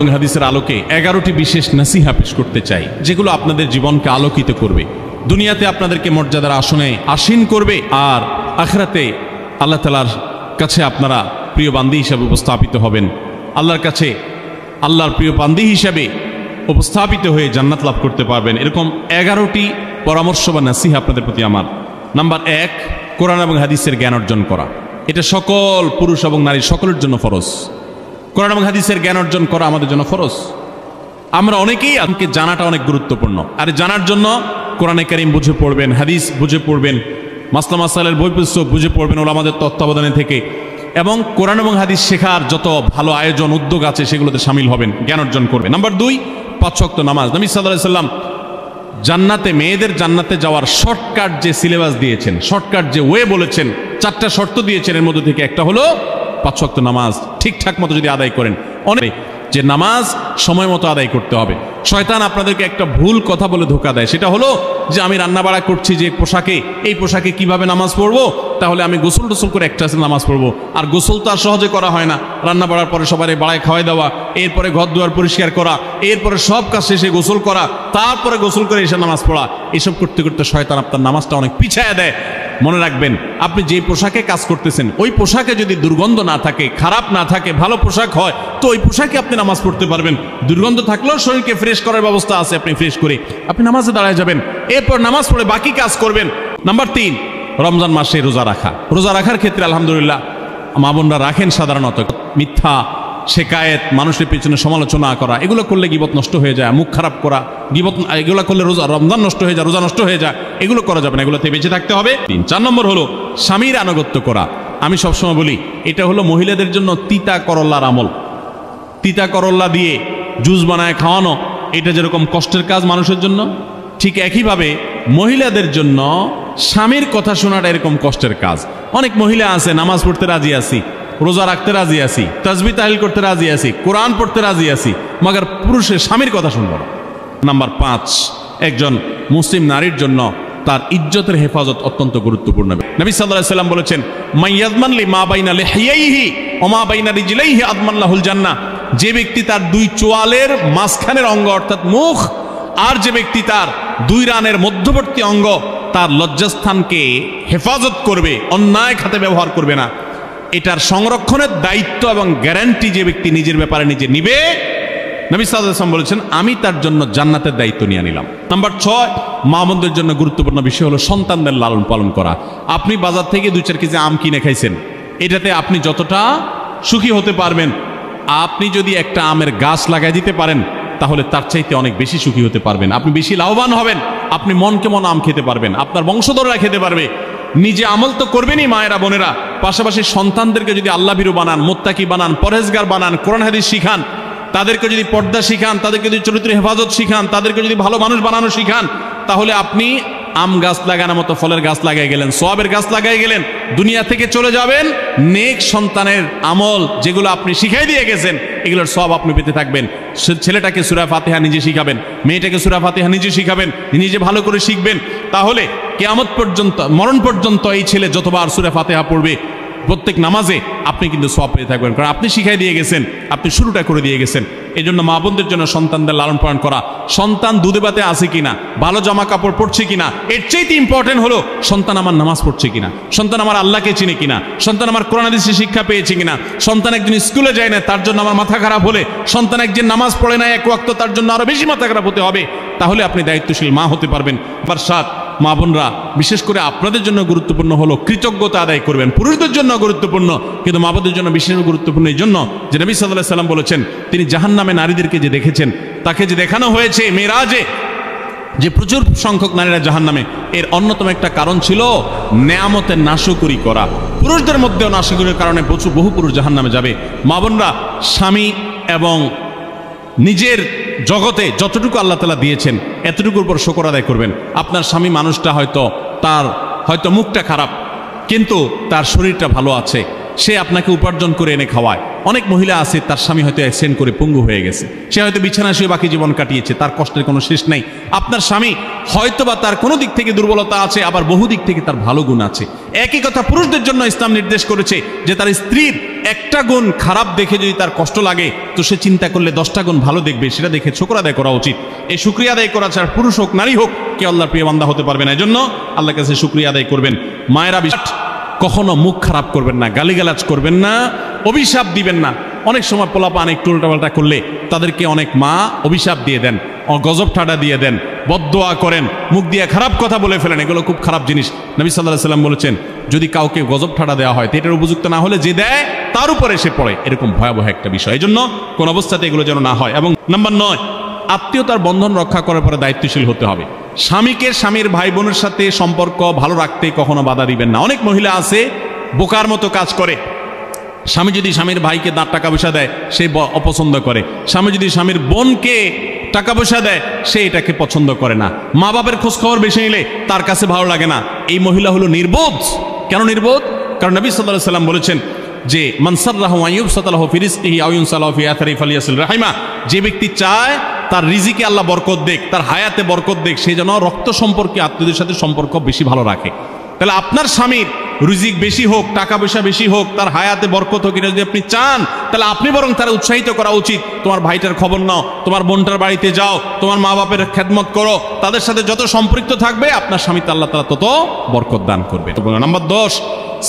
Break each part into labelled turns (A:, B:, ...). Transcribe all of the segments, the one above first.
A: হাদিসের আলোকে 11টি বিশেষ নসিহা পেশ করতে চাই, যেগুলো আপনাদের জীবনকে আলোকিত করবে, দুনিয়াতে আপনাদেরকে মর্যাদার আসনে আসীন করবে, আর আখিরাতে আল্লাহ তাআলার কাছে আপনারা প্রিয় বান্দী হিসেবে উপস্থাপিত হবেন। আল্লাহর কাছে আল্লাহর প্রিয় বান্দী হিসেবে উপস্থাপিত হয়ে জান্নাত লাভ করতে পারবেন। এরকম 11টি পরামর্শ বা নসিহা আপনাদের প্রতি আমার। নাম্বার 1, কোরআন এবং হাদিসের জ্ঞান অর্জন করা। এটা সকল পুরুষ এবং নারী সকলের জন্য ফরজ। কোরআন এবং হাদিসের জ্ঞান অর্জন করা আমাদের জন্য ফরজ। আমরা অনেকেই আমাকে জানাটা অনেক গুরুত্বপূর্ণ, আর জানার জন্য কোরআনে কারীম বুঝে পড়বেন, হাদিস বুঝে পড়বেন, মাসলা মাসাইলের বই পুস্তক বুঝে পড়বেন ওলামাদের তত্ত্বাবধানে থেকে, এবং কোরআন এবং হাদিস শেখার যত ভালো আয়োজন উদ্যোগ আছে সেগুলোতে শামিল হবেন, জ্ঞান অর্জন করবেন। নাম্বার 2, 5 ওয়াক্ত নামাজ। নবী সাল্লাল্লাহু আলাইহি সাল্লাম জান্নাতে, মেয়েদের জান্নাতে যাওয়ার শর্টকাট যে সিলেবাস দিয়েছেন, শর্টকাট যে ওয়ে বলেছেন, 4টা শর্ত দিয়েছেন, এর মধ্যে থেকে একটা হলো 5 ওয়াক্ত নামাজ ঠিকঠাক মতো যদি আদায় করেন। অনেক যে নামাজ সময় মতো আদায় করতে হবে। শয়তান আপনাদেরকে একটা ভুল কথা বলে ধোঁকা দেয়, সেটা হলো যে আমি রান্না বাড়া করছি যে পোশাকে, এই পোশাকে কিভাবে নামাজ পড়বো, তাহলে আমি গোসল টোসল করে একটা নামাজ পড়বো। আর গোসল তো আর সহজে করা হয় না। রান্না বাড়ার পরে সবাই বাড়ায় খাওয়াই দেওয়া, এরপরে ঘর দুয়ার পরিষ্কার করা, এরপরে সব কাজ শেষে গোসল করা, তারপরে গোসল করে এসে নামাজ পড়া, এসব করতে করতে শয়তান আপনার নামাজটা অনেক পিছায়া দেয়। মনে রাখবেন, আপনি যে পোশাকে কাজ করতেছেন ওই পোশাকে যদি দুর্গন্ধ না থাকে, খারাপ না থাকে, ভালো পোশাক হয়, তো ওই পোশাকে আপনি নামাজ পড়তে পারবেন। দুর্গন্ধ থাকলেও শরীরকে ফ্রেশ করার ব্যবস্থা আছে, আপনি ফ্রেশ করে আপনি নামাজে দাঁড়ায় যাবেন, এরপর নামাজ পড়ে বাকি কাজ করবেন। নাম্বার 3, রমজান মাসে রোজা রাখা। রোজা রাখার ক্ষেত্রে আলহামদুলিল্লাহ মা বোনরা রাখেন সাধারণত। মিথ্যা শেকায়েত, মানুষের পেছনে সমালোচনা করা, এগুলো করলে গীবত নষ্ট হয়ে যায়, মুখ খারাপ করা, গীবত, এগুলো করলে রোজা, রমজান নষ্ট হয়ে যায়, রোজা নষ্ট হয়ে যায়, এগুলো করা যাবে না, এগুলোতে বেঁচে থাকতে হবে। 4 নম্বর হলো স্বামীর আনুগত্য করা। আমি সবসময় বলি এটা হলো মহিলাদের জন্য তিতা করল্লার আমল। তিতা করল্লা দিয়ে জুস বানায় খাওয়ানো, এটা যেরকম কষ্টের কাজ মানুষের জন্য, ঠিক একইভাবে মহিলাদের জন্য স্বামীর কথা শোনাটা এরকম কষ্টের কাজ। অনেক মহিলা আছে নামাজ পড়তে রাজি আছি, রোজা রাখতে রাজি আছি, তাসবিহ তাহলিল করতে রাজি আছি, কোরআন পড়তে রাজি আছি, মগর পুরুষের স্বামীর কথা শুনব না। নাম্বার 5, একজন মুসলিম নারীর জন্য তার ইজ্জতের হেফাজত অত্যন্ত গুরুত্বপূর্ণ। নবী সাল্লাল্লাহু আলাইহি সাল্লাম বলেছেন, মাইয়াজমান লি মা বাইনা লিহিয়াইহি ওয়া মা বাইনা রিজলাইহি আদমান লাহুল জান্নাহ। যে ব্যক্তি তার 2 চোয়ালের মাঝখানের অঙ্গ অর্থাৎ মুখ, আর যে ব্যক্তি তার 2 রানের মধ্যবর্তী অঙ্গ, তার লজ্জাস্থানকে হেফাজত করবে, অন্যায় খাতে ব্যবহার করবে না, এটার সংরক্ষণের দায়িত্ব এবং গ্যারান্টি যে ব্যক্তি নিজের ব্যাপারে নিজে নিবে, নবী সাল্লাল্লাহু আলাইহি ওয়াসাল্লাম বলেছেন আমি তার জন্য জান্নাতের দায়িত্ব নিয়ে নিলাম। নাম্বার 6, মা বোনদের জন্য গুরুত্বপূর্ণ বিষয় হলো সন্তানদের লালন পালন করা। আপনি বাজার থেকে 2-4 কেজি আম কিনে খাইছেন, এটাতে আপনি যতটা সুখী হতে পারবেন, আপনি যদি একটা আমের গাছ লাগাই দিতে পারেন তাহলে তার চাইতে অনেক বেশি সুখী হতে পারবেন, আপনি বেশি লাভবান হবেন, আপনি মনকে মন আম খেতে পারবেন, আপনার বংশধররা খেতে পারবে। নিজে আমল তো করবেনই মায়েরা বোনেরা, পাশাপাশি সন্তানদেরকে যদি আল্লাহভীরু বানান, মুত্তাকি বানান, পরহেজগার বানান, কোরআন হাদিস শিখান, তাদেরকে যদি পর্দা শিখান, তাদেরকে যদি চরিত্রের হেফাজত শিখান, তাদেরকে যদি ভালো মানুষ বানানো শিখান, তাহলে আপনি আম গাছ লাগানোর মতো ফলের গাছ লাগাই গেলেন, সওয়াবের গাছ লাগাই গেলেন, দুনিয়া থেকে চলে যাবেন। নেক সন্তানের আমল যেগুলো আপনি শিখাই দিয়ে গেছেন, এগুলোর সওয়াব আপনি পেতে থাকবেন। ছেলেটাকে সূরা ফাতিহা নিজে শিখাবেন, মেয়েটাকে সূরা ফাতিহা নিজে শিখাবেন, নিজে ভালো করে শিখবেন, তাহলে কিয়ামত পর্যন্ত, মরণ পর্যন্ত এই ছেলে যতবার সূরা ফাতিহা পড়বে প্রত্যেক নামাজে আপনি কিন্তু সওয়াব পেয়ে থাকবেন, কারণ আপনি শিখাই দিয়ে গেছেন, আপনি শুরুটা করে দিয়ে গেছেন। এই জন্য মা বোনদের জন্য সন্তানদের লালন পালন করা, সন্তান দুধে ভাতে আছে কিনা, ভালো জামা কাপড় পরছে কিনা, এর চাইতে ইম্পর্টেন্ট হলো সন্তান আমার নামাজ পড়ছে কিনা, সন্তান আমার আল্লাহকে চিনে কিনা, সন্তান আমার কোরআন হাদিসের শিক্ষা পেয়েছে কিনা। সন্তান একজন স্কুলে যায় না, তার জন্য আমার মাথা খারাপ হলে, সন্তান একজন নামাজ পড়ে না 1 ওয়াক্ত, তার জন্য আরো বেশি মাথা খারাপ হতে হবে। তাহলে আপনি দায়িত্বশীল মা হতে পারবেন। নাম্বার 7, মা বোনরা বিশেষ করে আপনাদের জন্য গুরুত্বপূর্ণ হলো কৃতজ্ঞতা আদায় করবেন। পুরুষদের জন্য গুরুত্বপূর্ণ, কিন্তু মা বোনদের জন্য বিশেষ গুরুত্বপূর্ণ এই জন্য যে নবী সাল্লাল্লাহু আলাইহি সাল্লাম বলেছেন, তিনি জাহান্নামে নারীদেরকে যে দেখেছেন, তাকে যে দেখানো হয়েছে মেরাজে, যে প্রচুর সংখ্যক নারীরা জাহান্নামে, এর অন্যতম একটা কারণ ছিল নেয়ামতের নাশকরি করা। পুরুষদের মধ্যেও নাশকরির কারণে বহু পুরুষ জাহান্নামে যাবে। মা বোনরা স্বামী এবং নিজের জগতে যতটুকু আল্লাহ তাআলা দিয়েছেন এতটুকুর উপর শুকর আদায় করবেন। আপনার স্বামী মানুষটা হয়তো মুখটা খারাপ, কিন্তু তার শরীরটা ভালো আছে, সে আপনাকে উপার্জন করে এনে খাওয়ায়, অনেক মহিলা আছে তার স্বামী হয়তো অ্যাক্সিডেন্ট করে পঙ্গু হয়ে গেছে, সে হয়তো বিছানা শুয়ে বাকি জীবন কাটিয়েছে, তার কষ্টের কোনো শেষ নাই। আপনার স্বামী হয়তোবা তার কোনো দিক থেকে দুর্বলতা আছে, আবার বহু দিক থেকে তার ভালো গুণ আছে। একই কথা পুরুষদের জন্য ইসলাম নির্দেশ করেছে যে তার স্ত্রীর একটা গুণ খারাপ দেখে যদি তার কষ্ট লাগে তো সে চিন্তা করলে 10টা গুণ ভালো দেখবে, সেটা দেখে শুকর আদায় করা উচিত। এই শুকরিয়া আদায় করা ছাড়া পুরুষ হোক নারী হোক কেউ আল্লাহর প্রিয় বান্দা হতে পারবে না। এজন্য আল্লাহর কাছে শুকরিয়া আদায় করবেন। মায়েরা কখনো মুখ খারাপ করবেন না, গালিগালাজ করবেন না, অভিশাপ দিবেন না। অনেক সময় পোলাপান একটু উল্টাপাল্টা করলে তাদেরকে অনেক মা অভিশাপ দিয়ে দেন, গজব ঠাডা দিয়ে দেন, বদদোয়া করেন, মুখ দিয়ে খারাপ কথা বলে ফেলেন। এগুলো খুব খারাপ জিনিস। নবী সাল্লাল্লাহু আলাইহি ওয়াসাল্লাম বলেছেন যদি কাউকে গজব ঠাডা দেওয়া হয় তো এটার উপযুক্ত না হলে যে দেয় তার উপরে এসে পড়ে, এরকম ভয়াবহ একটা বিষয়। এই জন্য কোন অবস্থাতে এগুলো যেন না হয়। এবং নাম্বার 9, আত্মীয়তার বন্ধন রক্ষা করার পরে দায়িত্বশীল হতে হবে। স্বামীকে স্বামীর ভাই বোনের সাথে সম্পর্ক ভালো রাখতে কখনো বাধা দিবেন না। অনেক মহিলা আছে বোকার মতো কাজ করে। স্বামী যদি স্বামীর ভাইকে টাকা পয়সা দেয় সে অপছন্দ করে, স্বামী যদি স্বামীর বোনকে টাকা পয়সা দেয় সে এটাকে পছন্দ করে না, মা বাবার খোঁজ খবর বেশি নিলে তার কাছে ভালো লাগে না। এই মহিলা হলো নির্বোধ। কেন নির্বোধ? কারণ নবী সাল্লাল্লাহু আলাইহি ওয়াসাল্লাম বলেছেন যে মান সাররাহু আন ইউবসাতা লাহু ফি রিজকিহি আও ইউনসালাহু ফি আথারি ফালিয়াসিল রাহিমা, যে ব্যক্তি চায় তার রিজিকে আল্লাহ বরকত দেখ, তার হায়াতে বরকত দেখ, সে যেন রক্ত সম্পর্কে আত্মীয়দের সাথে সম্পর্ক বেশি ভালো রাখে। তাহলে আপনার স্বামীর রিজিক বেশি হোক, টাকা পয়সা বেশি হোক, তার হায়াতে বরকত হোক, এটা যদি আপনি চান তাহলে আপনি বরং তারা উৎসাহিত করা উচিত। তোমার ভাইটার খবর নাও, তোমার বোনটার বাড়িতে যাও, তোমার মা বাপের খেদমত করো, তাদের সাথে যত সম্পৃক্ত থাকবে আপনার স্বামীতে আল্লাহ তাআলা তত বরকত দান করবে। নাম্বার 10,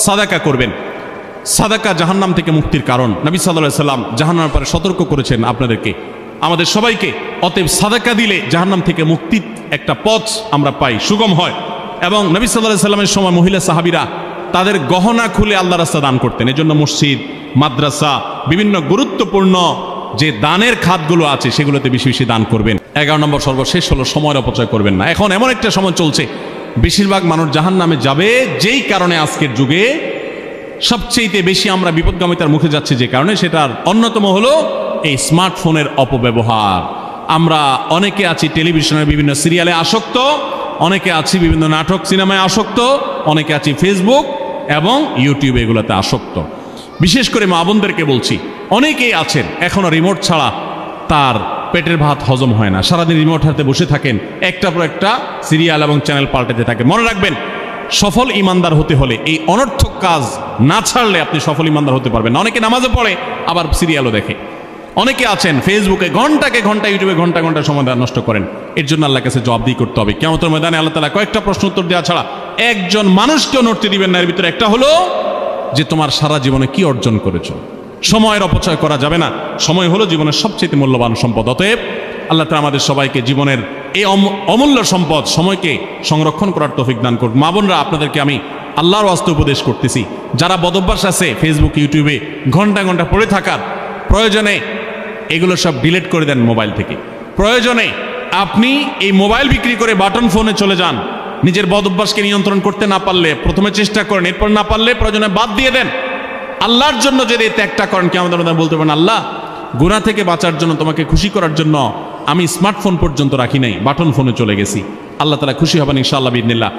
A: সাদাকা করবেন। সাদাকা জাহান্নাম থেকে মুক্তির কারণ। নবী সাল্লাল্লাহু আলাইহি ওয়াসাল্লাম জাহান্নামের ব্যাপারে সতর্ক করেছেন আপনাদেরকে, আমাদের সবাইকে। অতএব সাদাকা দিলে জাহান্নাম থেকে মুক্তির একটা পথ আমরা পাই, সুগম হয়। এবং নবী সাল্লাল্লাহু আলাইহি ওয়াসাল্লামের সময় মহিলা সাহাবীরা তাদের গহনা খুলে আল্লাহর রাস্তায় দান করতেন। এজন্য মসজিদ, মাদ্রাসা, বিভিন্ন গুরুত্বপূর্ণ যে দানের খাতগুলো আছে সেগুলোতে বেশি বেশি দান করবেন। 11 নম্বর সর্বশেষ হলো সময়ের অপচয় করবেন না। এখন এমন একটা সময় চলছে বেশিরভাগ মানুষ জাহান্নামে যাবে, যেই কারণে আজকের যুগে সবচেয়ে বেশি আমরা বিপদগামিতার মুখে যাচ্ছি, যে কারণে সেটার অন্যতম হলো এই স্মার্টফোনের অপব্যবহার। আমরা অনেকে আছি টেলিভিশনের বিভিন্ন সিরিয়ালে আসক্ত, অনেকে আছি বিভিন্ন নাটক সিনেমায় আসক্ত, অনেকে আছি ফেসবুক এবং ইউটিউব এগুলোতে আসক্ত। বিশেষ করে মা বোনদেরকে বলছি, অনেকেই আছেন এখনো রিমোট ছাড়া তার পেটের ভাত হজম হয় না, সারাদিন রিমোট হাতে বসে থাকেন, একটার পর একটা সিরিয়াল এবং চ্যানেল পাল্টাতে থাকেন। মনে রাখবেন, সফল ইমানদার হতে হলে এই অনর্থক কাজ না ছাড়লে আপনি সফল ইমানদার হতে পারবেন না। অনেকে নামাজে পড়ে আবার সিরিয়ালও দেখে, অনেকে আছেন ফেসবুকে ঘন্টাকে ঘন্টা, ইউটিউবে ঘন্টা ঘন্টা সময় নষ্ট করেন। এর জন্য আল্লাহর কাছে জবাবদিহি করতে হবে। কিয়ামতের ময়দানে আল্লাহ তাআলা কয়েকটা প্রশ্ন উত্তর দেওয়া ছাড়া একজন মানুষকেও নড়তে দিবেন না। এর ভিতরে একটা হলো যে তোমার সারা জীবনে কি অর্জন করেছো। সময়ের অপচয় করা যাবে না। সময় হলো জীবনের সবচেয়ে মূল্যবান সম্পদ। অতএব আল্লাহ তাআলা আমাদের সবাইকে জীবনের এই অমূল্য সম্পদ সময়কে সংরক্ষণ করার তৌফিক দান করুন। মা বোনরা, আপনাদেরকে আমি আল্লাহর ওয়াস্তে উপদেশ করতেছি, যারা বদভ্যাস আছে ফেসবুক ইউটিউবে ঘন্টা ঘন্টা পড়ে থাকার, প্রয়োজনে এগুলো সব ডিলিট করে দেন মোবাইল থেকে। প্রয়োজনে আপনি এই মোবাইল বিক্রি করে বাটন ফোনে চলে যান। নিজের বদভ্যাসকে নিয়ন্ত্রণ করতে না পারলে প্রথমে চেষ্টা করেন, এরপর না পারলে প্রয়োজনে বাদ দিয়ে দেন। আল্লাহর জন্য যদি এই ত্যাগটা করেন, কিয়ামতের ময়দানে বলতে পারেন আল্লাহ গুনাহ থেকে বাঁচার জন্য, তোমাকে খুশি করার জন্য আমি স্মার্টফোন পর্যন্ত রাখি নাই, বাটন ফোনে চলে গেছি। আল্লাহ তাআলা খুশি হবেন ইনশাআল্লাহ বিইذنিল্লাহ।